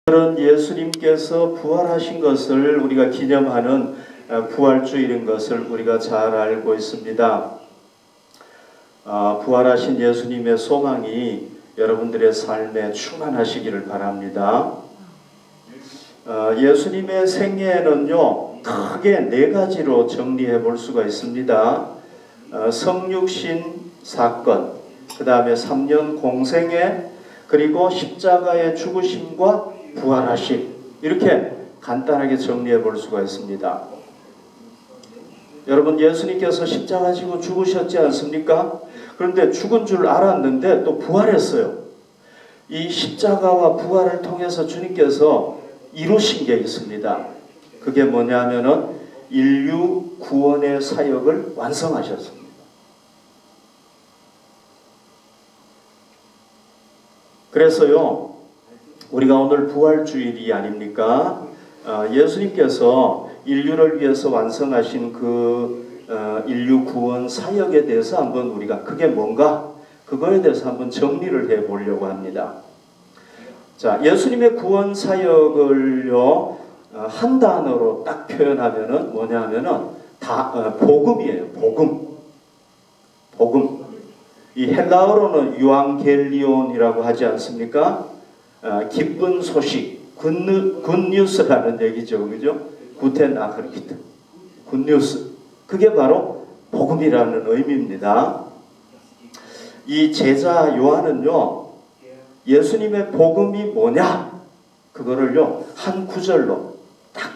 그런 예수님께서 부활하신 것을 우리가 기념하는 부활주일인 것을 우리가 잘 알고 있습니다. 부활하신 예수님의 소망이 여러분들의 삶에 충만하시기를 바랍니다. 예수님의 생애는요, 크게 네 가지로 정리해 볼 수가 있습니다. 성육신 사건, 그 다음에 3년 공생애, 그리고 십자가의 죽으심과 부활하심, 이렇게 간단하게 정리해 볼 수가 있습니다. 여러분, 예수님께서 십자가 지고 죽으셨지 않습니까? 그런데 죽은 줄 알았는데 또 부활했어요. 이 십자가와 부활을 통해서 주님께서 이루신 게 있습니다. 그게 뭐냐면은 인류 구원의 사역을 완성하셨습니다. 그래서요, 우리가 오늘 부활주일이 아닙니까? 예수님께서 인류를 위해서 완성하신 그 인류 구원 사역에 대해서 한번 우리가 그게 뭔가, 그거에 대해서 한번 정리를 해 보려고 합니다. 자, 예수님의 구원 사역을요, 한 단어로 딱 표현하면은 뭐냐면은 복음이에요. 복음. 이 헬라어로는 유앙겔리온이라고 하지 않습니까? 기쁜 소식, 굿뉴스라는 얘기죠, 그죠? 구텐 아크리히트, 굿뉴스. 그게 바로 복음이라는 의미입니다. 이 제자 요한은요, 예수님의 복음이 뭐냐? 그거를요, 한 구절로 딱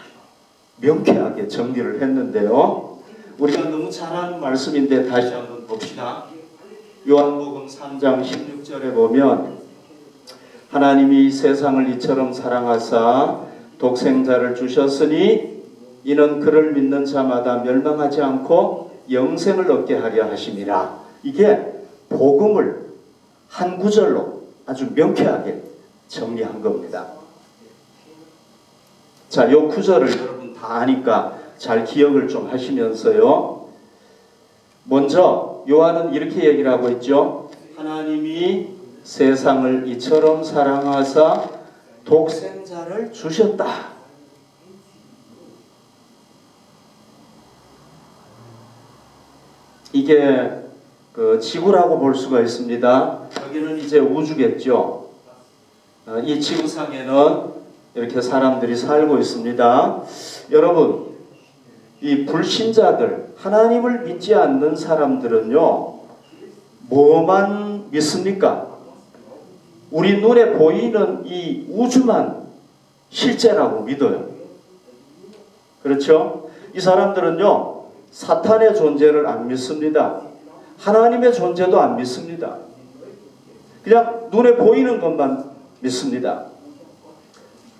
명쾌하게 정리를 했는데요. 우리가 너무 잘 아는 말씀인데 다시 한번 봅시다. 요한복음 3장 16절에 보면 하나님이 세상을 이처럼 사랑하사 독생자를 주셨으니 이는 그를 믿는 자마다 멸망하지 않고 영생을 얻게 하려 하심이라. 이게 복음을 한 구절로 아주 명쾌하게 정리한 겁니다. 자, 요 구절을 여러분 다 아니까 잘 기억을 좀 하시면서요. 먼저 요한은 이렇게 얘기를 하고 있죠. 하나님이 세상을 이처럼 사랑하사 독생자를 주셨다. 이게 그 지구라고 볼 수가 있습니다. 여기는 이제 우주겠죠. 이 지구상에는 이렇게 사람들이 살고 있습니다. 여러분, 이 불신자들, 하나님을 믿지 않는 사람들은요, 뭐만 믿습니까? 우리 눈에 보이는 이 우주만 실제라고 믿어요. 그렇죠? 이 사람들은요, 사탄의 존재를 안 믿습니다. 하나님의 존재도 안 믿습니다. 그냥 눈에 보이는 것만 믿습니다.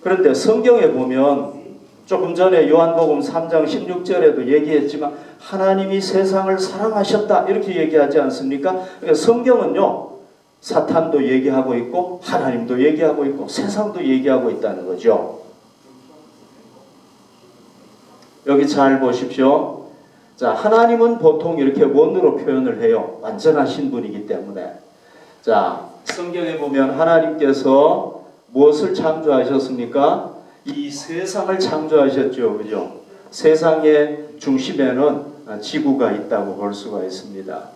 그런데 성경에 보면 조금 전에 요한복음 3장 16절에도 얘기했지만 하나님이 세상을 사랑하셨다 이렇게 얘기하지 않습니까? 그러니까 성경은요, 사탄도 얘기하고 있고 하나님도 얘기하고 있고 세상도 얘기하고 있다는 거죠. 여기 잘 보십시오. 자, 하나님은 보통 이렇게 원으로 표현을 해요. 완전하신 분이기 때문에. 자, 성경에 보면 하나님께서 무엇을 창조하셨습니까? 이 세상을 창조하셨죠. 그죠? 세상의 중심에는 지구가 있다고 볼 수가 있습니다.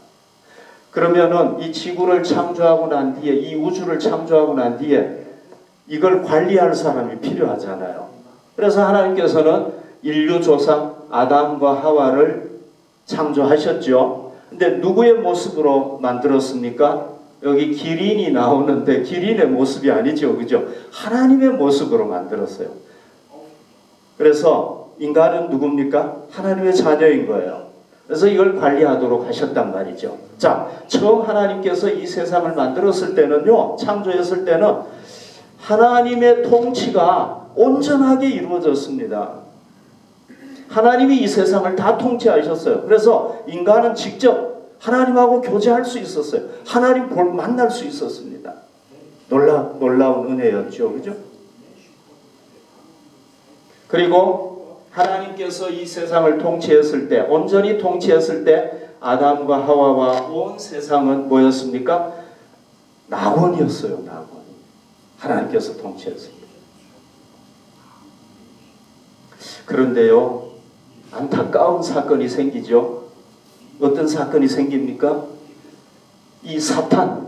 그러면은 이 지구를 창조하고 난 뒤에, 이 우주를 창조하고 난 뒤에 이걸 관리할 사람이 필요하잖아요. 그래서 하나님께서는 인류 조상 아담과 하와를 창조하셨죠. 근데 누구의 모습으로 만들었습니까? 여기 기린이 나오는데 기린의 모습이 아니죠. 그죠? 하나님의 모습으로 만들었어요. 그래서 인간은 누굽니까? 하나님의 자녀인 거예요. 그래서 이걸 관리하도록 하셨단 말이죠. 자, 처음 하나님께서 이 세상을 만들었을 때는요, 창조했을 때는 하나님의 통치가 온전하게 이루어졌습니다. 하나님이 이 세상을 다 통치하셨어요. 그래서 인간은 직접 하나님하고 교제할 수 있었어요. 하나님 만날 수 있었습니다. 놀라운 은혜였죠. 그죠? 그리고 하나님께서 이 세상을 통치했을 때, 온전히 통치했을 때 아담과 하와와 온 세상은 뭐였습니까? 낙원이었어요. 낙원. 하나님께서 통치했습니다. 그런데요, 안타까운 사건이 생기죠. 어떤 사건이 생깁니까? 이 사탄이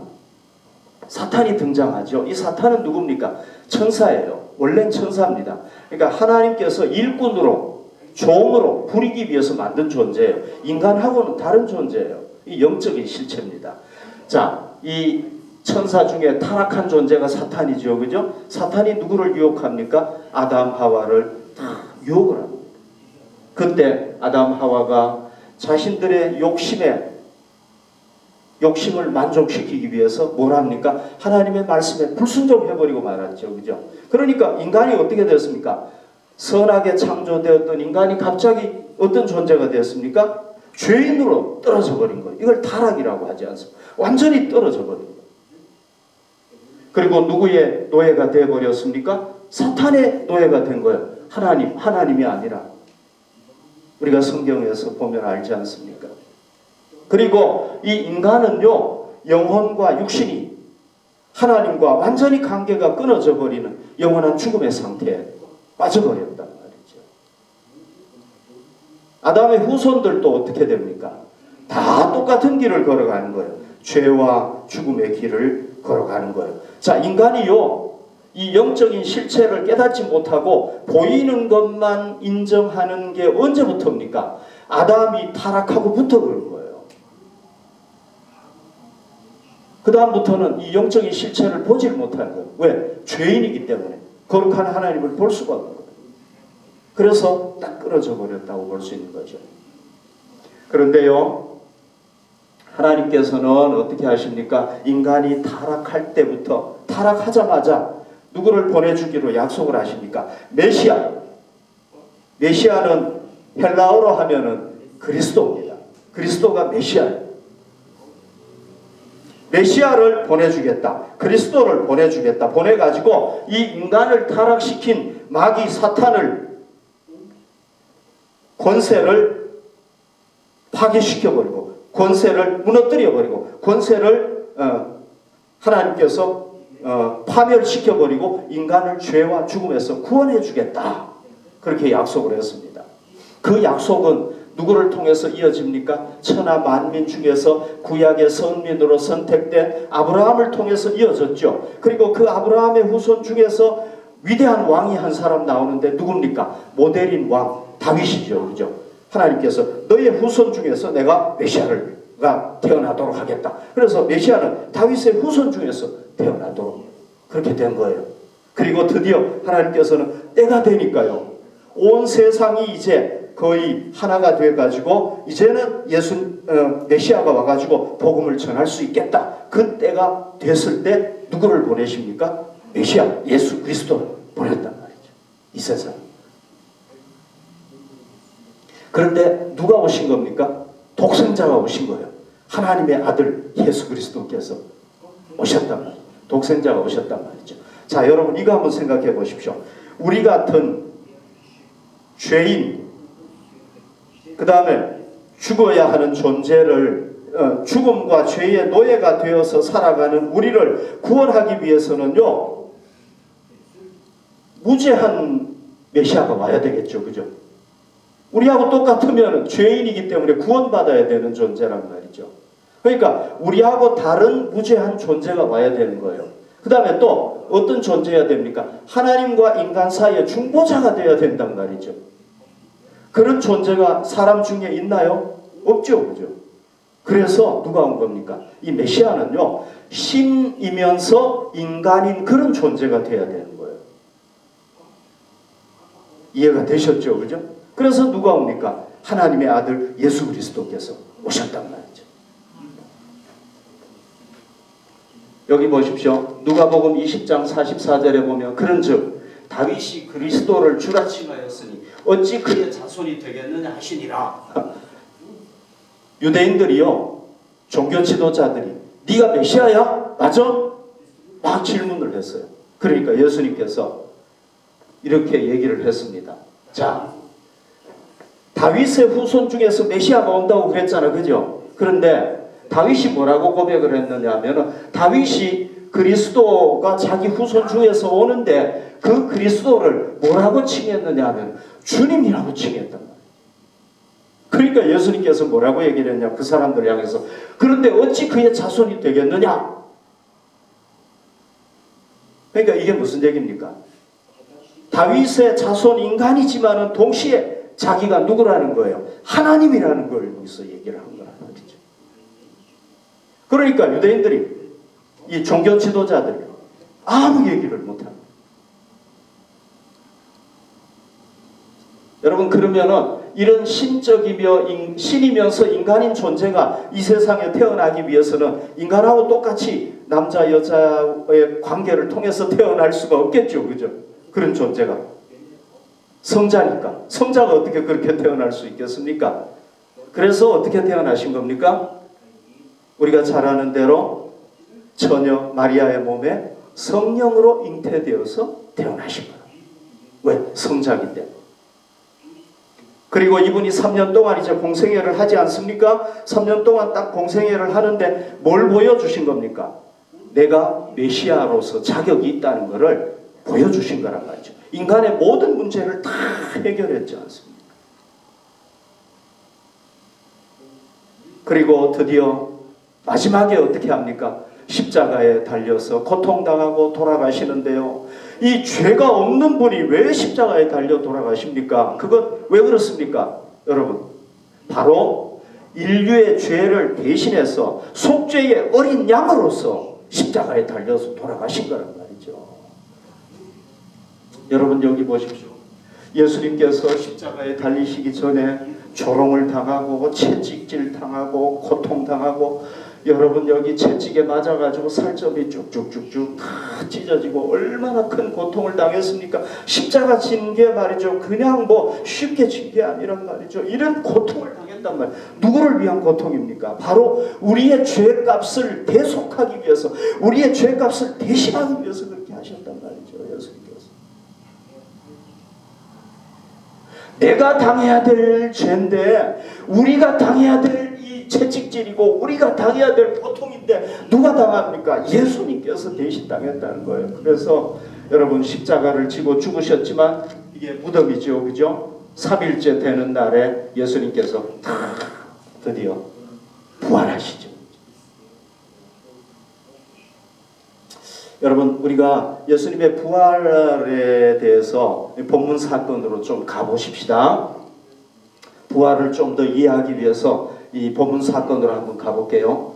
등장하죠. 이 사탄은 누굽니까? 천사예요. 원래는 천사입니다. 그러니까 하나님께서 일꾼으로, 종으로 부리기 위해서 만든 존재예요. 인간하고는 다른 존재예요. 이 영적인 실체입니다. 자, 이 천사 중에 타락한 존재가 사탄이죠. 그죠? 사탄이 누구를 유혹합니까? 아담, 하와를 다 유혹을 합니다. 그때 아담, 하와가 자신들의 욕심을 만족시키기 위해서 뭘 합니까? 하나님의 말씀에 불순종해버리고 말았죠. 그죠? 그러니까 인간이 어떻게 되었습니까? 선하게 창조되었던 인간이 갑자기 어떤 존재가 되었습니까? 죄인으로 떨어져 버린 거예요. 이걸 타락이라고 하지 않습니까? 완전히 떨어져 버린 거예요. 그리고 누구의 노예가 되어버렸습니까? 사탄의 노예가 된 거예요. 하나님이 아니라. 우리가 성경에서 보면 알지 않습니까? 그리고 이 인간은요, 영혼과 육신이 하나님과 완전히 관계가 끊어져 버리는 영원한 죽음의 상태에 빠져버렸단 말이죠. 아담의 후손들도 어떻게 됩니까? 다 똑같은 길을 걸어가는 거예요. 죄와 죽음의 길을 걸어가는 거예요. 자, 인간이요, 이 영적인 실체를 깨닫지 못하고 보이는 것만 인정하는 게 언제부터입니까? 아담이 타락하고부터 그런 거예요. 그 다음부터는 이 영적인 실체를 보질 못하는 거예요. 왜? 죄인이기 때문에. 거룩한 하나님을 볼 수가 없는 거예요. 그래서 딱 끊어져 버렸다고 볼 수 있는 거죠. 그런데요, 하나님께서는 어떻게 하십니까? 인간이 타락할 때부터, 타락하자마자 누구를 보내주기로 약속을 하십니까? 메시아. 메시아는 헬라어로 하면은 그리스도입니다. 그리스도가 메시아예요. 메시아를 보내주겠다. 그리스도를 보내주겠다. 보내가지고 이 인간을 타락시킨 마귀 사탄을, 권세를 파괴시켜버리고 권세를 무너뜨려버리고 권세를 하나님께서 파멸시켜버리고 인간을 죄와 죽음에서 구원해주겠다. 그렇게 약속을 했습니다. 그 약속은 누구를 통해서 이어집니까? 천하 만민 중에서 구약의 선민으로 선택된 아브라함을 통해서 이어졌죠. 그리고 그 아브라함의 후손 중에서 위대한 왕이 한 사람 나오는데 누굽니까? 모델인 왕 다윗이죠. 그죠? 하나님께서 너의 후손 중에서 내가 메시아가 태어나도록 하겠다. 그래서 메시아는 다윗의 후손 중에서 태어나도록 그렇게 된 거예요. 그리고 드디어 하나님께서는 때가 되니까요, 온 세상이 이제 거의 하나가 돼가지고 이제는 메시아가 와가지고 복음을 전할 수 있겠다. 그 때가 됐을 때 누구를 보내십니까? 메시아 예수 그리스도를 보냈단 말이죠. 이 세상. 그런데 누가 오신 겁니까? 독생자가 오신 거예요. 하나님의 아들 예수 그리스도께서 오셨단 말이죠. 독생자가 오셨단 말이죠. 자, 여러분 이거 한번 생각해 보십시오. 우리 같은 죄인, 그 다음에 죽어야 하는 존재를 죽음과 죄의 노예가 되어서 살아가는 우리를 구원하기 위해서는요, 무죄한 메시아가 와야 되겠죠. 그죠? 우리하고 똑같으면 죄인이기 때문에 구원받아야 되는 존재란 말이죠. 그러니까 우리하고 다른 무죄한 존재가 와야 되는 거예요. 그 다음에 또 어떤 존재여야 됩니까? 하나님과 인간 사이에 중보자가 되어야 된단 말이죠. 그런 존재가 사람 중에 있나요? 없죠. 그죠? 그래서 누가 온 겁니까? 이 메시아는요, 신이면서 인간인 그런 존재가 되어야 되는 거예요. 이해가 되셨죠? 그죠? 그래서 누가 옵니까? 하나님의 아들 예수 그리스도께서 오셨단 말이죠. 여기 보십시오. 누가복음 20장 44절에 보면 그런즉 다윗이 그리스도를 주라 칭하였으니 어찌 그의 자손이 되겠느냐 하시니라. 유대인들이요, 종교 지도자들이 네가 메시아야? 맞아? 막 질문을 했어요. 그러니까 예수님께서 이렇게 얘기를 했습니다. 자, 다윗의 후손 중에서 메시아가 온다고 그랬잖아. 그죠? 그런데 다윗이 뭐라고 고백을 했느냐 하면, 다윗이 그리스도가 자기 후손 중에서 오는데 그 그리스도를 뭐라고 칭했느냐 하면 주님이라고 칭했단 말이에요. 그러니까 예수님께서 뭐라고 얘기를 했냐, 그 사람들 향해서. 그런데 어찌 그의 자손이 되겠느냐. 그러니까 이게 무슨 얘기입니까? 다윗의 자손 인간이지만은 동시에 자기가 누구라는 거예요? 하나님이라는 걸 여기서 얘기를 한 거란 말이죠. 그러니까 유대인들이, 이 종교 지도자들이 아무 얘기를 못합니다. 여러분, 그러면은 이런 신적이며 신이면서 인간인 존재가 이 세상에 태어나기 위해서는 인간하고 똑같이 남자 여자의 관계를 통해서 태어날 수가 없겠죠, 그죠? 그런 존재가 성자니까. 성자가 어떻게 그렇게 태어날 수 있겠습니까? 그래서 어떻게 태어나신 겁니까? 우리가 잘 아는 대로 처녀 마리아의 몸에 성령으로 잉태되어서 태어나신 거예요. 왜? 성자기 때문에. 그리고 이분이 3년 동안 이제 공생애를 하지 않습니까? 3년 동안 딱 공생애를 하는데 뭘 보여주신 겁니까? 내가 메시아로서 자격이 있다는 것을 보여주신 거란 말이죠. 인간의 모든 문제를 다 해결했지 않습니까? 그리고 드디어 마지막에 어떻게 합니까? 십자가에 달려서 고통당하고 돌아가시는데요. 이 죄가 없는 분이 왜 십자가에 달려 돌아가십니까? 그건 왜 그렇습니까? 여러분, 바로 인류의 죄를 대신해서 속죄의 어린 양으로서 십자가에 달려서 돌아가신 거란 말이죠. 여러분, 여기 보십시오. 예수님께서 십자가에 달리시기 전에 조롱을 당하고 채찍질 당하고 고통당하고, 여러분 여기 채찍에 맞아가지고 살점이 쭉쭉쭉쭉 다 찢어지고 얼마나 큰 고통을 당했습니까? 십자가 진 게 말이죠, 그냥 뭐 쉽게 진 게 아니란 말이죠. 이런 고통을 당했단 말이에요. 누구를 위한 고통입니까? 바로 우리의 죄값을 대속하기 위해서, 우리의 죄값을 대신하기 위해서 그렇게 하셨단 말이죠, 예수님께서. 내가 당해야 될 죄인데, 우리가 당해야 될 이 채찍질이고 우리가 당해야 될 고통인데 누가 당합니까? 예수님께서 대신 당했다는 거예요. 그래서 여러분, 십자가를 지고 죽으셨지만 이게 무덤이죠, 그죠? 3일째 되는 날에 예수님께서 드디어 부활하시죠. 여러분, 우리가 예수님의 부활에 대해서 본문 사건으로 좀 가보십시다. 부활을 좀 더 이해하기 위해서 이 본문 사건으로 한번 가볼게요.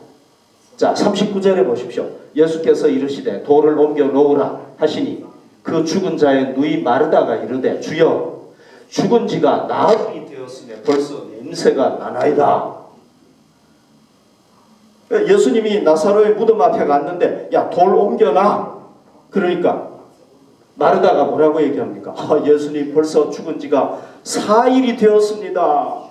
자, 39절에 보십시오. 예수께서 이르시되 돌을 옮겨 놓으라 하시니 그 죽은 자의 누이 마르다가 이르되 주여, 죽은 지가 나흘이 되었으며 벌써 냄새가 나나이다. 예수님이 나사로의 무덤 앞에 갔는데 야, 돌 옮겨놔. 그러니까 마르다가 뭐라고 얘기합니까? 예수님 벌써 죽은 지가 4일이 되었습니다.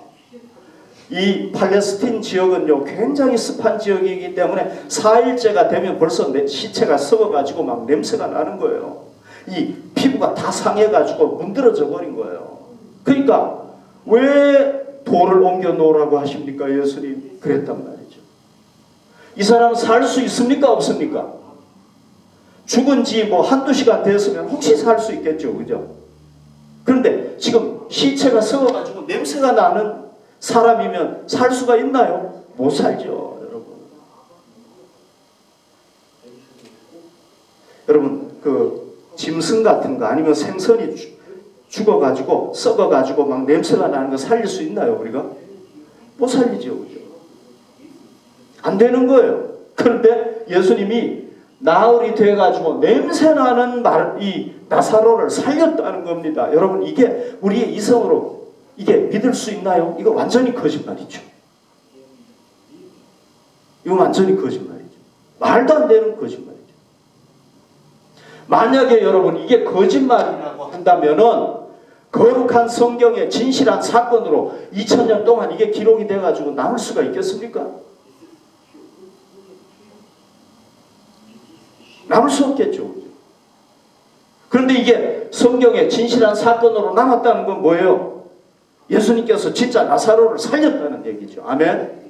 이 팔레스틴 지역은요, 굉장히 습한 지역이기 때문에 4일째가 되면 벌써 시체가 썩어가지고 막 냄새가 나는 거예요. 이 피부가 다 상해가지고 문드러져 버린 거예요. 그러니까 왜 돌을 옮겨 놓으라고 하십니까, 예수님? 그랬단 말이죠. 이 사람은 살 수 있습니까, 없습니까? 죽은 지 뭐 한두 시간 됐으면 혹시 살 수 있겠죠, 그죠? 그런데 지금 시체가 썩어가지고 냄새가 나는 사람이면 살 수가 있나요? 못 살죠, 여러분. 여러분, 그 짐승 같은 거 아니면 생선이 죽어가지고 썩어가지고 막 냄새가 나는 거 살릴 수 있나요, 우리가? 못 살리죠, 그죠? 안 되는 거예요. 그런데 예수님이 나흘이 돼가지고 냄새나는 이 나사로를 살렸다는 겁니다. 여러분, 이게 우리의 이성으로 이게 믿을 수 있나요? 이거 완전히 거짓말이죠. 이거 완전히 거짓말이죠. 말도 안 되는 거짓말이죠. 만약에 여러분 이게 거짓말이라고 한다면은 거룩한 성경의 진실한 사건으로 2000년 동안 이게 기록이 돼가지고 남을 수가 있겠습니까? 남을 수 없겠죠. 그런데 이게 성경의 진실한 사건으로 남았다는 건 뭐예요? 예수님께서 진짜 나사로를 살렸다는 얘기죠. 아멘.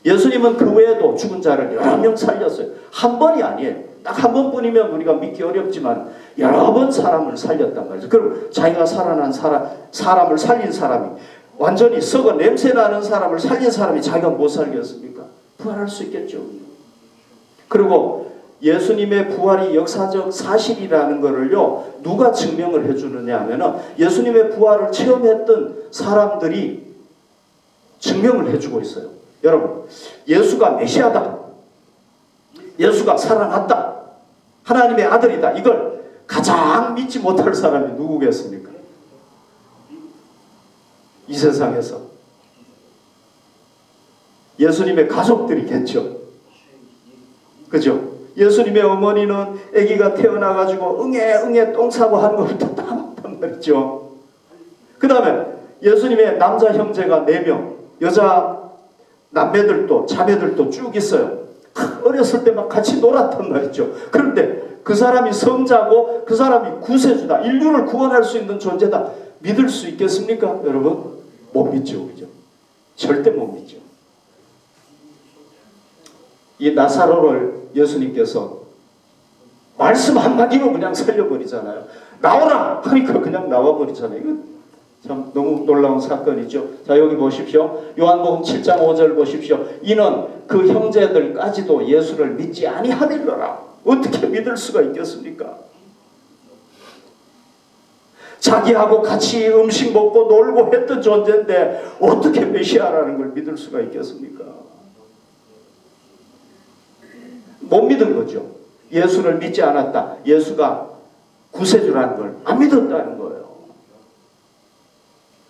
예수님은 그 외에도 죽은 자를 여러 명 살렸어요. 한 번이 아니에요. 딱 한 번뿐이면 우리가 믿기 어렵지만 여러 번 사람을 살렸단 말이죠. 그럼 자기가 살아난 사람을 살린 사람이 완전히 썩어 냄새나는 사람을 살린 사람이 자기가 못 살겠습니까? 부활할 수 있겠죠. 그리고 예수님의 부활이 역사적 사실이라는 것을요, 누가 증명을 해주느냐 하면은 예수님의 부활을 체험했던 사람들이 증명을 해주고 있어요. 여러분, 예수가 메시아다, 예수가 살아났다, 하나님의 아들이다, 이걸 가장 믿지 못할 사람이 누구겠습니까? 이 세상에서 예수님의 가족들이겠죠. 그죠? 예수님의 어머니는 아기가 태어나가지고 응애 똥 싸고 하는 걸 또 다 봤단 말이죠. 그 다음에 예수님의 남자 형제가 4명, 여자 남매들도 자매들도 쭉 있어요. 어렸을 때 막 같이 놀았단 말이죠. 그런데 그 사람이 성자고 그 사람이 구세주다, 인류를 구원할 수 있는 존재다, 믿을 수 있겠습니까? 여러분, 못 믿죠. 그죠? 절대 못 믿죠. 이 나사로를 예수님께서 말씀 한마디로 그냥 살려버리잖아요. 나오라! 하니까 그냥 나와버리잖아요. 이거 참 너무 놀라운 사건이죠. 자, 여기 보십시오. 요한복음 7장 5절 보십시오. 이는 그 형제들까지도 예수를 믿지 아니하밀러라. 어떻게 믿을 수가 있겠습니까? 자기하고 같이 음식 먹고 놀고 했던 존재인데 어떻게 메시아라는 걸 믿을 수가 있겠습니까? 못 믿은 거죠. 예수를 믿지 않았다, 예수가 구세주라는 걸 안 믿었다는 거예요.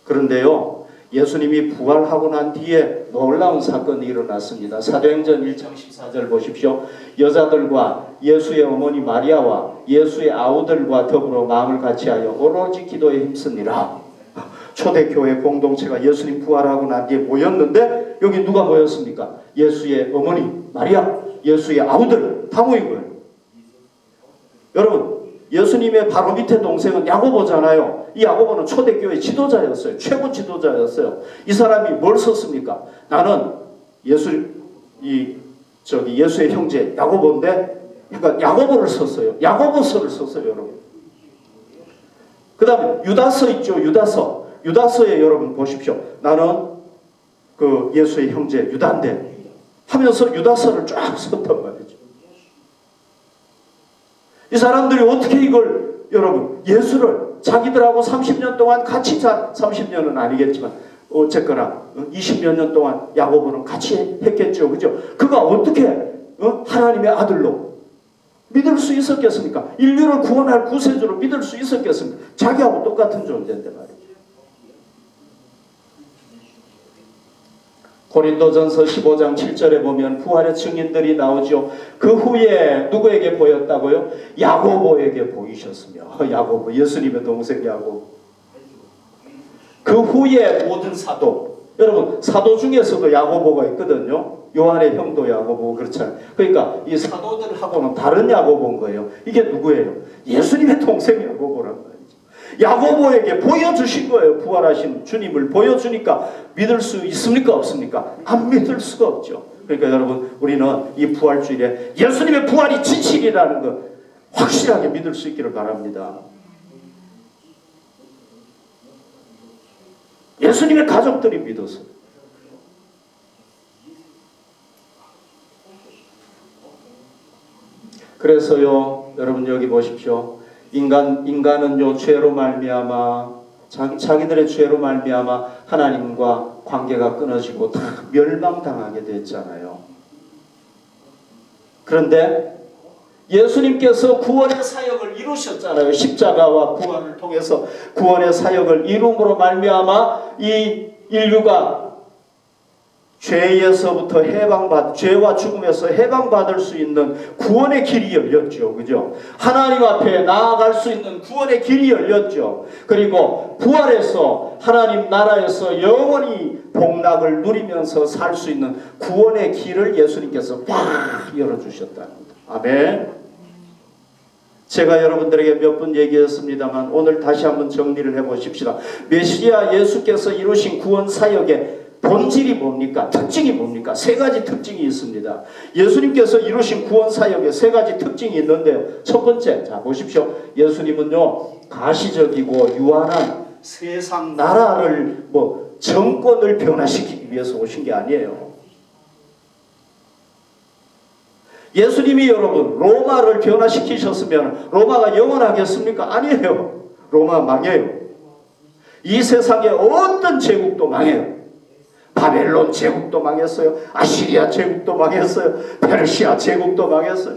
그런데요, 예수님이 부활하고 난 뒤에 놀라운 사건이 일어났습니다. 사도행전 1장 14절 보십시오. 여자들과 예수의 어머니 마리아와 예수의 아우들과 더불어 마음을 같이하여 오로지 기도에 힘쓰니라. 초대교회 공동체가 예수님 부활하고 난 뒤에 모였는데 여기 누가 모였습니까? 예수의 어머니 마리아, 예수의 아우들 다 모인 거예요. 여러분, 예수님의 바로 밑에 동생은 야고보잖아요. 이 야고보는 초대교회 지도자였어요. 최고 지도자였어요. 이 사람이 뭘 썼습니까? 나는 예수의 형제 야고보인데, 그러니까 야고보를 썼어요. 야고보서를 썼어요, 여러분. 그 다음에 유다서 있죠, 유다서. 유다서에 여러분 보십시오. 나는 그 예수의 형제 유다인데 하면서 유다서를 쫙 썼단 말이죠. 이 사람들이 어떻게 이걸, 여러분, 예수를 자기들하고 30년 동안 같이 30년은 아니겠지만 어쨌거나 20몇 년 동안 야고보는 같이 했겠죠. 그죠? 그가 어떻게 하나님의 아들로 믿을 수 있었겠습니까? 인류를 구원할 구세주로 믿을 수 있었겠습니까? 자기하고 똑같은 존재인데 말이죠. 고린도전서 15장 7절에 보면 부활의 증인들이 나오죠. 그 후에 누구에게 보였다고요? 야고보에게 보이셨으며, 야고보, 예수님의 동생 야고보. 그 후에 모든 사도, 여러분 사도 중에서도 야고보가 있거든요. 요한의 형도 야고보, 그렇잖아요. 그러니까 이 사도들하고는 다른 야고보인 거예요. 이게 누구예요? 예수님의 동생 야고보란 말이에요. 야고보에게 보여주신 거예요. 부활하신 주님을 보여주니까 믿을 수 있습니까? 없습니까? 안 믿을 수가 없죠. 그러니까 여러분, 우리는 이 부활주일에 예수님의 부활이 진실이라는 거 확실하게 믿을 수 있기를 바랍니다. 예수님의 가족들이 믿었어요. 그래서요, 여러분 여기 보십시오. 인간은요 죄로 말미암아 자기들의 죄로 말미암아 하나님과 관계가 끊어지고 다 멸망당하게 됐잖아요. 그런데 예수님께서 구원의 사역을 이루셨잖아요. 십자가와 구원을 통해서 구원의 사역을 이룸으로 말미암아 이 인류가 죄에서부터 죄와 죽음에서 해방받을 수 있는 구원의 길이 열렸죠. 그죠? 하나님 앞에 나아갈 수 있는 구원의 길이 열렸죠. 그리고 부활해서 하나님 나라에서 영원히 복락을 누리면서 살 수 있는 구원의 길을 예수님께서 팍 열어주셨다는 겁니다. 아멘. 제가 여러분들에게 몇 번 얘기했습니다만 오늘 다시 한번 정리를 해보십시다. 메시아 예수께서 이루신 구원 사역의 본질이 뭡니까? 특징이 뭡니까? 세 가지 특징이 있습니다. 예수님께서 이루신 구원 사역에 세 가지 특징이 있는데요. 첫 번째, 자 보십시오. 예수님은요 가시적이고 유한한 세상 나라를 정권을 변화시키기 위해서 오신 게 아니에요. 예수님이 여러분 로마를 변화시키셨으면 로마가 영원하겠습니까? 아니에요. 로마 망해요. 이 세상의 어떤 제국도 망해요. 바벨론 제국도 망했어요. 아시리아 제국도 망했어요. 페르시아 제국도 망했어요.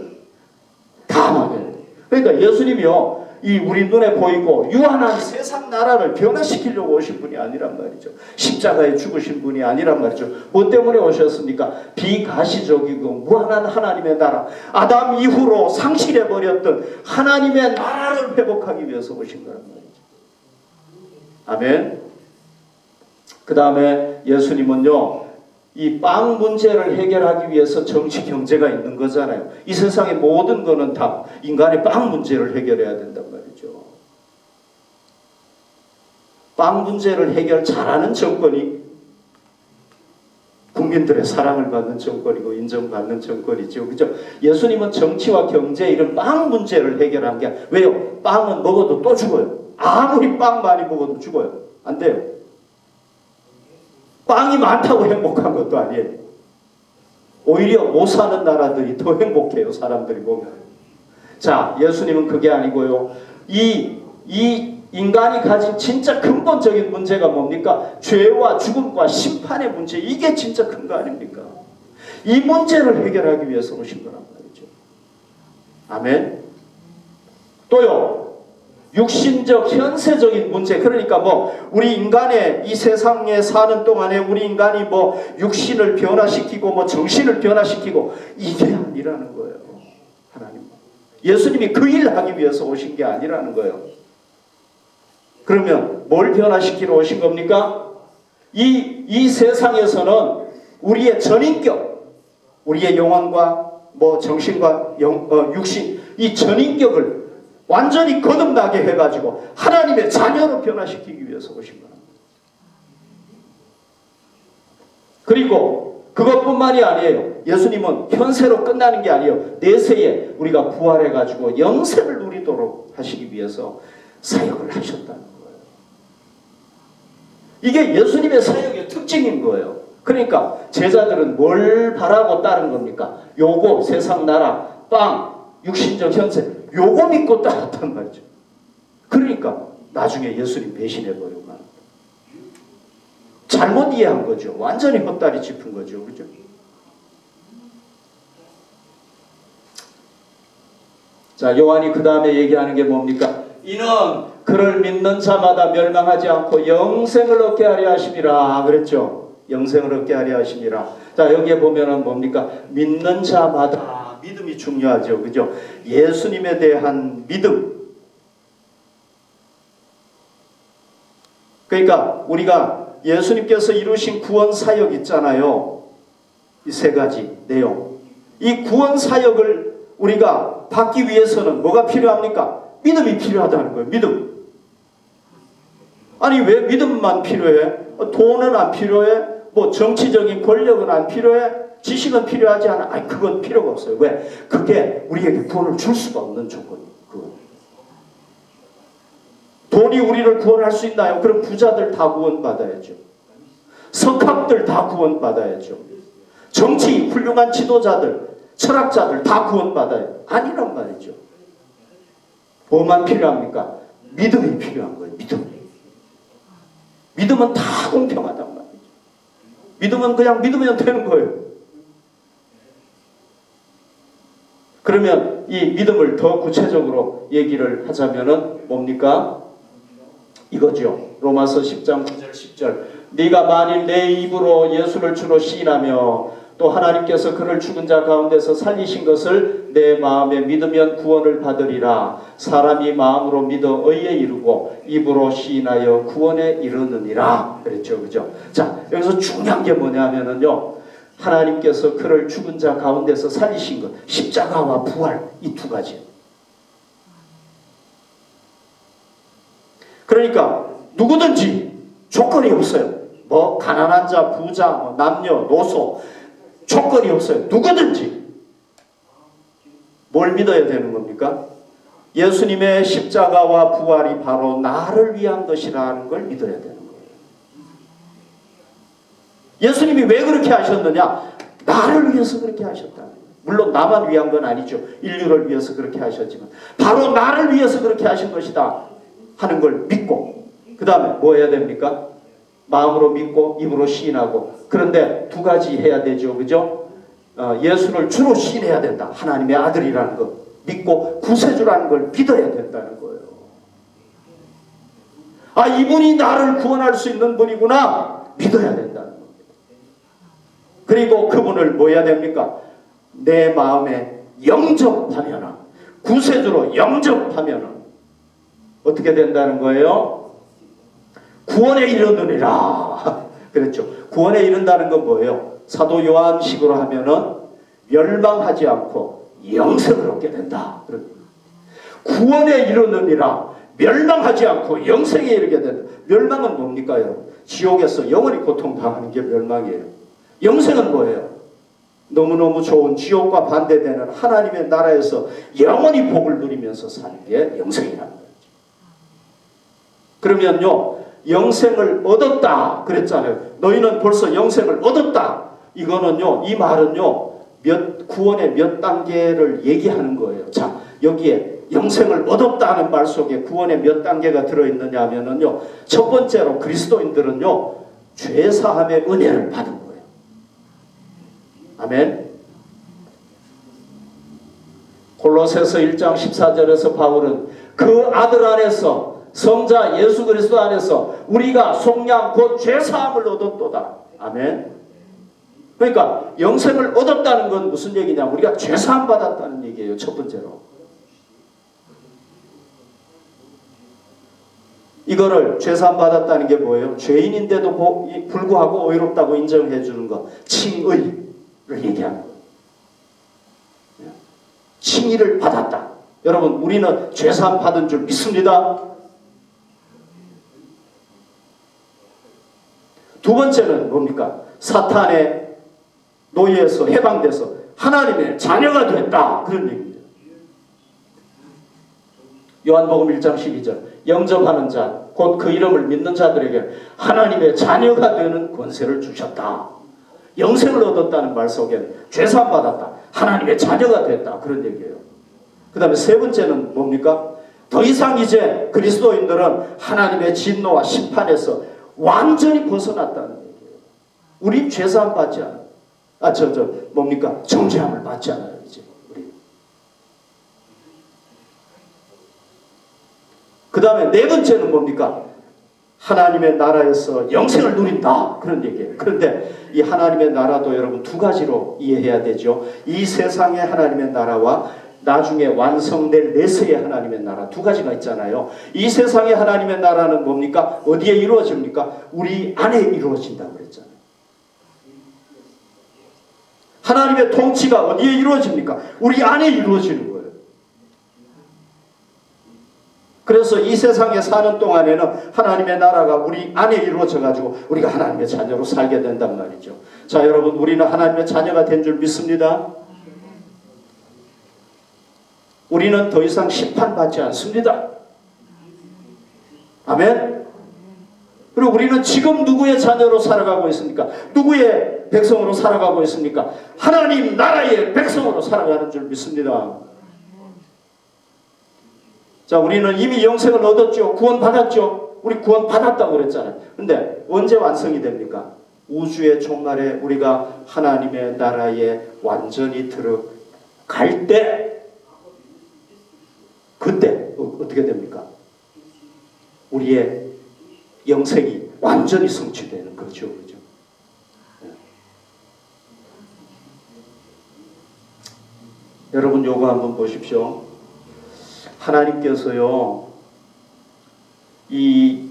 다 망해요. 그러니까 예수님이요 이 우리 눈에 보이고 유한한 세상 나라를 변화시키려고 오신 분이 아니란 말이죠. 십자가에 죽으신 분이 아니란 말이죠. 뭐 때문에 오셨습니까? 비가시적이고 무한한 하나님의 나라, 아담 이후로 상실해버렸던 하나님의 나라를 회복하기 위해서 오신 거란 말이죠. 아멘. 그 다음에 예수님은요 이 빵 문제를 해결하기 위해서 정치 경제가 있는 거잖아요. 이 세상의 모든 거는 다 인간의 빵 문제를 해결해야 된단 말이죠. 빵 문제를 해결 잘하는 정권이 국민들의 사랑을 받는 정권이고 인정받는 정권이죠. 그죠? 예수님은 정치와 경제 이런 빵 문제를 해결한 게 왜요? 빵은 먹어도 또 죽어요. 아무리 빵 많이 먹어도 죽어요. 안 돼요. 빵이 많다고 행복한 것도 아니에요. 오히려 못 사는 나라들이 더 행복해요. 사람들이 보면. 자, 예수님은 그게 아니고요. 이 인간이 가진 진짜 근본적인 문제가 뭡니까? 죄와 죽음과 심판의 문제. 이게 진짜 큰 거 아닙니까? 이 문제를 해결하기 위해서 오신 거란 말이죠. 아멘. 또요. 육신적 현세적인 문제, 그러니까 우리 인간의 이 세상에 사는 동안에 우리 인간이 육신을 변화시키고 정신을 변화시키고 이게 아니라는 거예요. 하나님 예수님이 그 일을 하기 위해서 오신 게 아니라는 거예요. 그러면 뭘 변화시키러 오신 겁니까? 이 세상에서는 우리의 전인격, 우리의 영혼과 정신과 육신, 이 전인격을 완전히 거듭나게 해가지고 하나님의 자녀로 변화시키기 위해서 오신 겁니다. 그리고 그것뿐만이 아니에요. 예수님은 현세로 끝나는 게 아니에요. 내세에 우리가 부활해가지고 영생을 누리도록 하시기 위해서 사역을 하셨다는 거예요. 이게 예수님의 사역의 특징인 거예요. 그러니까 제자들은 뭘 바라고 따른 겁니까? 요거 세상 나라, 빵, 육신적 현세, 요거 믿고 따랐단 말이죠. 그러니까 나중에 예수님 배신해버리고 말았다. 잘못 이해한 거죠. 완전히 헛다리 짚은 거죠. 그죠? 자, 요한이 그 다음에 얘기하는 게 뭡니까? 이는 그를 믿는 자마다 멸망하지 않고 영생을 얻게 하려 하심이라 그랬죠. 영생을 얻게 하려 하심이라. 자, 여기에 보면은 뭡니까? 믿는 자마다. 믿음이 중요하죠. 그죠? 예수님에 대한 믿음. 그러니까 우리가 예수님께서 이루신 구원 사역 있잖아요. 이 세 가지 내용. 이 구원 사역을 우리가 받기 위해서는 뭐가 필요합니까? 믿음이 필요하다는 거예요. 믿음. 아니 왜 믿음만 필요해? 돈은 안 필요해? 정치적인 권력은 안 필요해? 지식은 필요하지 않아. 아니 그건 필요가 없어요. 왜? 그게 우리에게 구원을 줄 수가 없는 조건이에요. 돈이 우리를 구원할 수 있나요? 그럼 부자들 다 구원받아야죠. 석학들 다 구원받아야죠. 정치 훌륭한 지도자들, 철학자들 다 구원받아요. 아니란 말이죠. 뭐만 필요합니까? 믿음이 필요한 거예요. 믿음은 다 공평하단 말이죠. 믿음은 그냥 믿으면 되는 거예요. 그러면 이 믿음을 더 구체적으로 얘기를 하자면은 뭡니까? 이거죠. 로마서 10장 9절 10절. 네가 만일 내 입으로 예수를 주로 시인하며 또 하나님께서 그를 죽은 자 가운데서 살리신 것을 내 마음에 믿으면 구원을 받으리라. 사람이 마음으로 믿어 의에 이르고 입으로 시인하여 구원에 이르느니라. 그랬죠. 그죠? 자, 여기서 중요한 게 뭐냐면은요. 하나님께서 그를 죽은 자 가운데서 살리신 것, 십자가와 부활, 이 두 가지. 그러니까 누구든지 조건이 없어요. 뭐 가난한 자, 부자, 뭐 남녀, 노소 조건이 없어요. 누구든지. 뭘 믿어야 되는 겁니까? 예수님의 십자가와 부활이 바로 나를 위한 것이라는 걸 믿어야 되는 거예요. 예수님이 왜 그렇게 하셨느냐? 나를 위해서 그렇게 하셨다. 물론 나만 위한 건 아니죠. 인류를 위해서 그렇게 하셨지만 바로 나를 위해서 그렇게 하신 것이다 하는 걸 믿고, 그 다음에 뭐 해야 됩니까? 마음으로 믿고 입으로 시인하고. 그런데 두 가지 해야 되죠. 그죠? 예수를 주로 시인해야 된다. 하나님의 아들이라는 것 믿고 구세주라는 걸 믿어야 된다는 거예요. 아, 이분이 나를 구원할 수 있는 분이구나 믿어야 된다는 거예요. 그리고 그분을 뭐 해야 됩니까? 내 마음에 영접하면은, 구세주로 영접하면은 어떻게 된다는 거예요? 구원에 이르느니라 그랬죠. 구원에 이른다는 건 뭐예요? 사도 요한식으로 하면은 멸망하지 않고 영생을 얻게 된다. 구원에 이르느니라, 멸망하지 않고 영생에 이르게 된다. 멸망은 뭡니까? 지옥에서 영원히 고통당하는 게 멸망이에요. 영생은 뭐예요? 너무너무 좋은 지옥과 반대되는 하나님의 나라에서 영원히 복을 누리면서 사는 게 영생이라는 거죠. 그러면요, 영생을 얻었다 그랬잖아요. 너희는 벌써 영생을 얻었다. 이거는요, 이 말은요, 구원의 몇 단계를 얘기하는 거예요. 자, 여기에 영생을 얻었다는 말 속에 구원의 몇 단계가 들어있느냐 하면은요, 첫 번째로 그리스도인들은요, 죄사함의 은혜를 받은 거예요. 아멘. 골로새서 1장 14절에서 바울은 그 아들 안에서, 성자 예수 그리스도 안에서 우리가 속량 곧 죄사함을 얻었도다. 아멘. 그러니까 영생을 얻었다는 건 무슨 얘기냐? 우리가 죄사함 받았다는 얘기예요. 첫 번째로. 이거를 죄사함 받았다는 게 뭐예요? 죄인인데도 불구하고 의롭다고 인정해 주는 거, 칭의를 얘기하는 거예요. 칭의를 받았다. 여러분, 우리는 죄사함 받은 줄 믿습니다. 두 번째는 뭡니까? 사탄의 노예에서 해방돼서 하나님의 자녀가 됐다. 그런 얘기입니다. 요한복음 1장 12절 영접하는 자, 곧 그 이름을 믿는 자들에게 하나님의 자녀가 되는 권세를 주셨다. 영생을 얻었다는 말 속에 죄사함 받았다, 하나님의 자녀가 됐다, 그런 얘기예요. 그 다음에 세 번째는 뭡니까? 더 이상 이제 그리스도인들은 하나님의 진노와 심판에서 완전히 벗어났다는 얘기예요. 우린 죄사함 받지 않아요. 뭡니까? 정죄함을 받지 않아요. 이제 우리. 그 다음에 네 번째는 뭡니까? 하나님의 나라에서 영생을 누린다, 그런 얘기예요. 그런데 이 하나님의 나라도 여러분 두 가지로 이해해야 되죠. 이 세상의 하나님의 나라와 나중에 완성될 내세의 하나님의 나라, 두 가지가 있잖아요. 이 세상의 하나님의 나라는 뭡니까? 어디에 이루어집니까? 우리 안에 이루어진다고 그랬잖아요. 하나님의 통치가 어디에 이루어집니까? 우리 안에 이루어지는 거예요. 그래서 이 세상에 사는 동안에는 하나님의 나라가 우리 안에 이루어져 가지고 우리가 하나님의 자녀로 살게 된단 말이죠. 자, 여러분, 우리는 하나님의 자녀가 된 줄 믿습니다. 우리는 더 이상 심판받지 않습니다. 아멘. 그리고 우리는 지금 누구의 자녀로 살아가고 있습니까? 누구의 백성으로 살아가고 있습니까? 하나님 나라의 백성으로 살아가는 줄 믿습니다. 자, 우리는 이미 영생을 얻었죠. 구원 받았죠. 우리 구원 받았다고 그랬잖아요. 근데 언제 완성이 됩니까? 우주의 종말에 우리가 하나님의 나라에 완전히 들어갈 때, 그때 어떻게 됩니까? 우리의 영생이 완전히 성취되는 거죠. 그죠? 네. 여러분, 요거 한번 보십시오. 하나님께서요, 이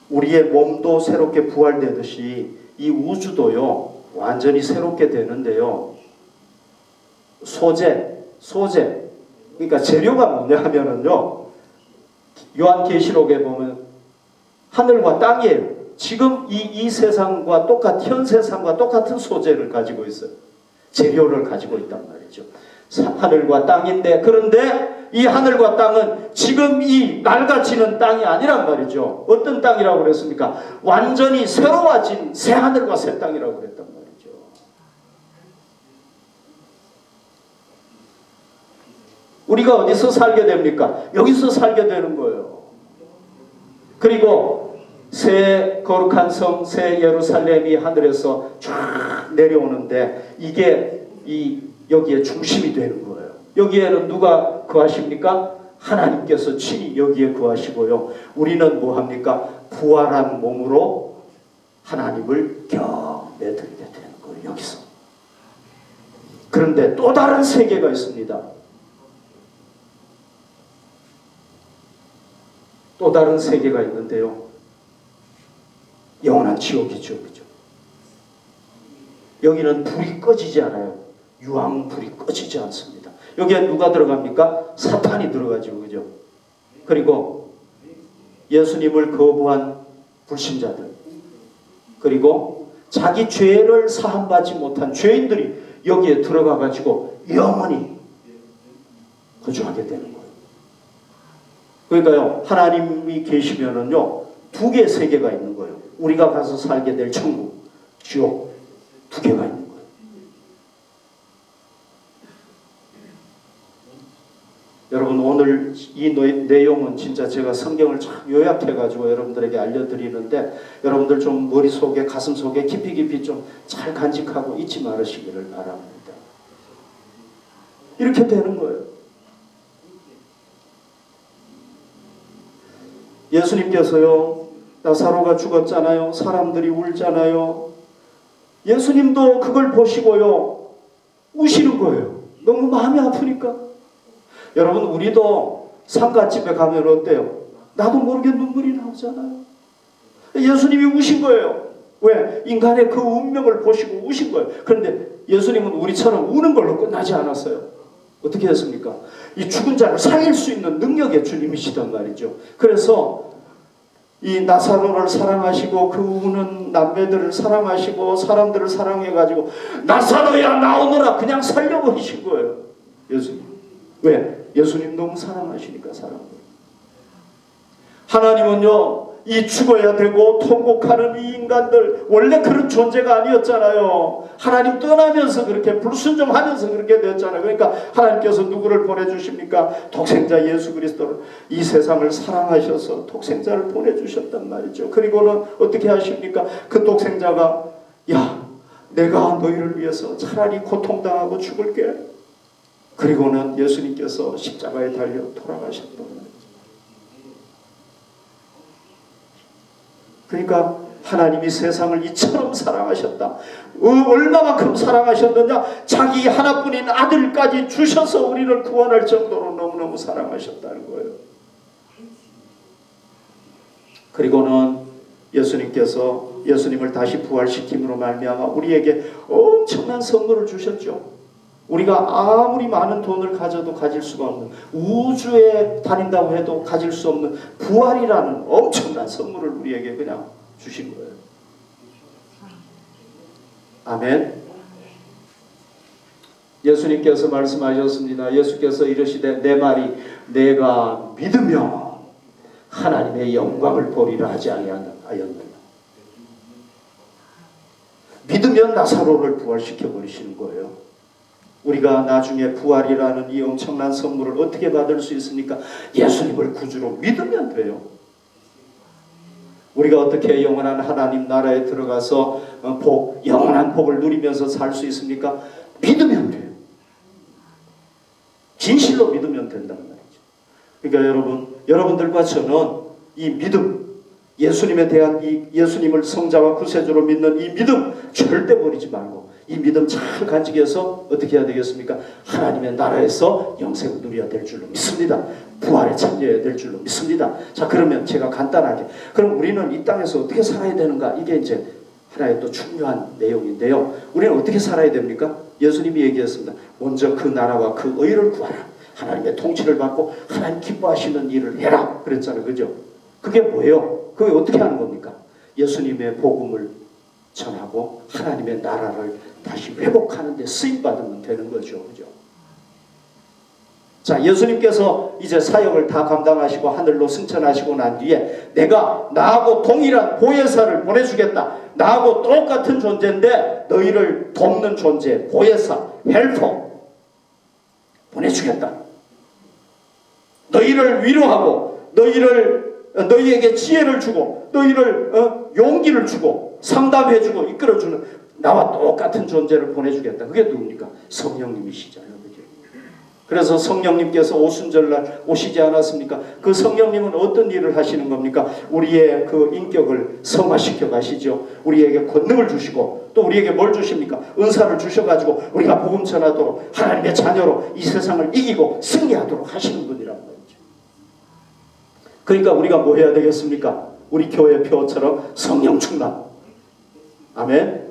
우리의 몸도 새롭게 부활되듯이 이 우주도요 완전히 새롭게 되는데요, 소재 그러니까 재료가 뭐냐 하면은요, 요한계시록에 보면 하늘과 땅이에요. 지금 이 세상과 현 세상과 똑같은 소재를 가지고 있어요. 재료를 가지고 있단 말이죠. 하늘과 땅인데, 그런데 이 하늘과 땅은 지금 이 낡아지는 땅이 아니란 말이죠. 어떤 땅이라고 그랬습니까? 완전히 새로워진 새 하늘과 새 땅이라고 그랬단 말이죠. 우리가 어디서 살게 됩니까? 여기서 살게 되는 거예요. 그리고 새 거룩한 성, 새 예루살렘이 하늘에서 쫙 내려오는데, 이게 여기에 중심이 되는 거예요. 여기에는 누가 거하십니까? 하나님께서 친히 여기에 거하시고요. 우리는 뭐 합니까? 부활한 몸으로 하나님을 경배드리게 되는 거예요. 여기서. 그런데 또 다른 세계가 있습니다. 또 다른 세계가 있는데요. 영원한 지옥이죠. 그죠? 여기는 불이 꺼지지 않아요. 유황불이 꺼지지 않습니다. 여기에 누가 들어갑니까? 사탄이 들어가죠. 그죠? 그리고 예수님을 거부한 불신자들, 그리고 자기 죄를 사함받지 못한 죄인들이 여기에 들어가 가지고 영원히 거주하게 되는 거예요. 그러니까요, 하나님이 계시면은요, 두 개의 세계가 있는 거예요. 우리가 가서 살게 될 천국, 지옥, 두 개가 있는 거예요. 여러분, 오늘 이 내용은 진짜 제가 성경을 참 요약해가지고 여러분들에게 알려드리는데, 여러분들 좀 머릿속에, 가슴속에 깊이 좀 잘 간직하고 잊지 말으시기를 바랍니다. 이렇게 되는 거예요. 예수님께서요, 나사로가 죽었잖아요. 사람들이 울잖아요. 예수님도 그걸 보시고요, 우시는 거예요. 너무 마음이 아프니까. 여러분, 우리도 상가집에 가면 어때요? 나도 모르게 눈물이 나오잖아요. 예수님이 우신 거예요. 왜? 인간의 그 운명을 보시고 우신 거예요. 그런데 예수님은 우리처럼 우는 걸로 끝나지 않았어요. 어떻게 했습니까? 이 죽은 자를 살릴 수 있는 능력의 주님이시단 말이죠. 그래서 이 나사로를 사랑하시고 그 우는 남매들을 사랑하시고 사람들을 사랑해가지고 나사로야 나오너라 그냥 살려버리신 거예요. 예수님. 왜? 예수님 너무 사랑하시니까 사람들. 하나님은요, 이 죽어야 되고 통곡하는 이 인간들, 원래 그런 존재가 아니었잖아요. 하나님 떠나면서 그렇게 불순종하면서 그렇게 되었잖아요. 그러니까 하나님께서 누구를 보내주십니까? 독생자 예수 그리스도를, 이 세상을 사랑하셔서 독생자를 보내주셨단 말이죠. 그리고는 어떻게 하십니까? 그 독생자가, 야, 내가 너희를 위해서 차라리 고통당하고 죽을게. 그리고는 예수님께서 십자가에 달려 돌아가셨단 말이죠. 그러니까 하나님이 세상을 이처럼 사랑하셨다. 얼마만큼 사랑하셨느냐? 자기 하나뿐인 아들까지 주셔서 우리를 구원할 정도로 너무너무 사랑하셨다는 거예요. 그리고는 예수님을 다시 부활시킴으로 말미암아 우리에게 엄청난 선물을 주셨죠. 우리가 아무리 많은 돈을 가져도 가질 수가 없는, 우주에 다닌다고 해도 가질 수 없는 부활이라는 엄청난 선물을 우리에게 그냥 주신 거예요. 아멘. 예수님께서 말씀하셨습니다. 예수께서 이르시되 내 말이 내가 믿으면 하나님의 영광을 보리라 하지 아니하였느냐. 믿으면 나사로를 부활시켜 버리시는 거예요. 우리가 나중에 부활이라는 이 엄청난 선물을 어떻게 받을 수 있습니까? 예수님을 구주로 믿으면 돼요. 우리가 어떻게 영원한 하나님 나라에 들어가서 영원한 복을 누리면서 살 수 있습니까? 믿으면 돼요. 진실로 믿으면 된다는 말이죠. 그러니까 여러분들과 저는 이 믿음, 예수님에 대한 이 예수님을 성자와 구세주로 믿는 이 믿음 절대 버리지 말고 이 믿음 잘 간직해서 어떻게 해야 되겠습니까? 하나님의 나라에서 영생을 누려야 될 줄로 믿습니다. 부활에 참여해야 될 줄로 믿습니다. 자, 그러면 제가 간단하게, 그럼 우리는 이 땅에서 어떻게 살아야 되는가? 이게 이제 하나의 또 중요한 내용인데요. 우리는 어떻게 살아야 됩니까? 예수님이 얘기했습니다. 먼저 그 나라와 그 의를 구하라. 하나님의 통치를 받고 하나님 기뻐하시는 일을 해라. 그랬잖아요. 그죠? 그게 뭐예요? 그게 어떻게 하는 겁니까? 예수님의 복음을 전하고 하나님의 나라를 다시 회복하는 데 쓰임받으면 되는 거죠. 그죠? 자, 예수님께서 이제 사역을 다 감당하시고 하늘로 승천하시고 난 뒤에 내가 나하고 동일한 보혜사를 보내주겠다. 나하고 똑같은 존재인데 너희를 돕는 존재, 보혜사, 헬퍼 보내주겠다. 너희를 위로하고 너희에게 지혜를 주고 너희를 용기를 주고 상담해주고 이끌어주는 나와 똑같은 존재를 보내주겠다. 그게 누굽니까? 성령님이시잖아요. 그래서 성령님께서 오순절날 오시지 않았습니까? 그 성령님은 어떤 일을 하시는 겁니까? 우리의 그 인격을 성화시켜 가시죠. 우리에게 권능을 주시고 또 우리에게 뭘 주십니까? 은사를 주셔가지고 우리가 복음 전하도록 하나님의 자녀로 이 세상을 이기고 승리하도록 하시는 분이란 말이죠. 그러니까 우리가 뭐 해야 되겠습니까? 우리 교회 표어처럼 성령 충만. 아멘.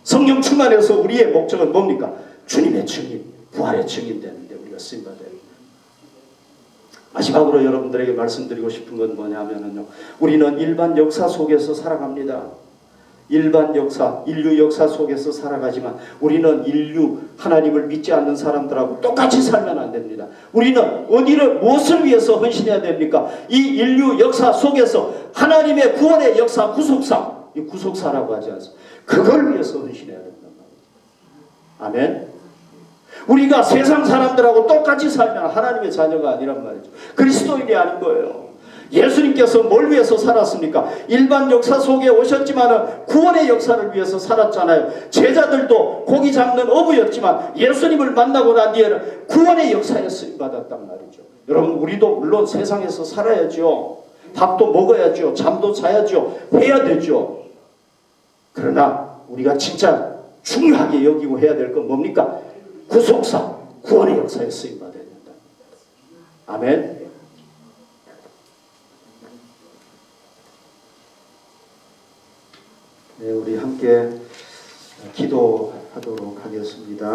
성령 충만해서 우리의 목적은 뭡니까? 주님의 증인, 부활의 증인 되는데 우리가 쓰임받아야 됩니다. 마지막으로 여러분들에게 말씀드리고 싶은 건 뭐냐면요, 우리는 일반 역사 속에서 살아갑니다. 일반 역사, 인류 역사 속에서 살아가지만 우리는 인류, 하나님을 믿지 않는 사람들하고 똑같이 살면 안 됩니다. 우리는 무엇을 위해서 헌신해야 됩니까? 이 인류 역사 속에서 하나님의 구원의 역사, 구속사, 이 구속사라고 하지 않습니까? 그걸 위해서 헌신해야 된단 말이죠. 아멘. 우리가 세상 사람들하고 똑같이 살면 하나님의 자녀가 아니란 말이죠. 그리스도인이 아닌 거예요. 예수님께서 뭘 위해서 살았습니까? 일반 역사 속에 오셨지만 구원의 역사를 위해서 살았잖아요. 제자들도 고기 잡는 어부였지만 예수님을 만나고 난 뒤에는 구원의 역사에 쓰임받았단 말이죠. 여러분, 우리도 물론 세상에서 살아야죠. 밥도 먹어야죠. 잠도 자야죠. 해야 되죠. 그러나 우리가 진짜 중요하게 여기고 해야 될 건 뭡니까? 구속사, 구원의 역사에 쓰임받아야 된다. 아멘. 네, 우리 함께 기도하도록 하겠습니다.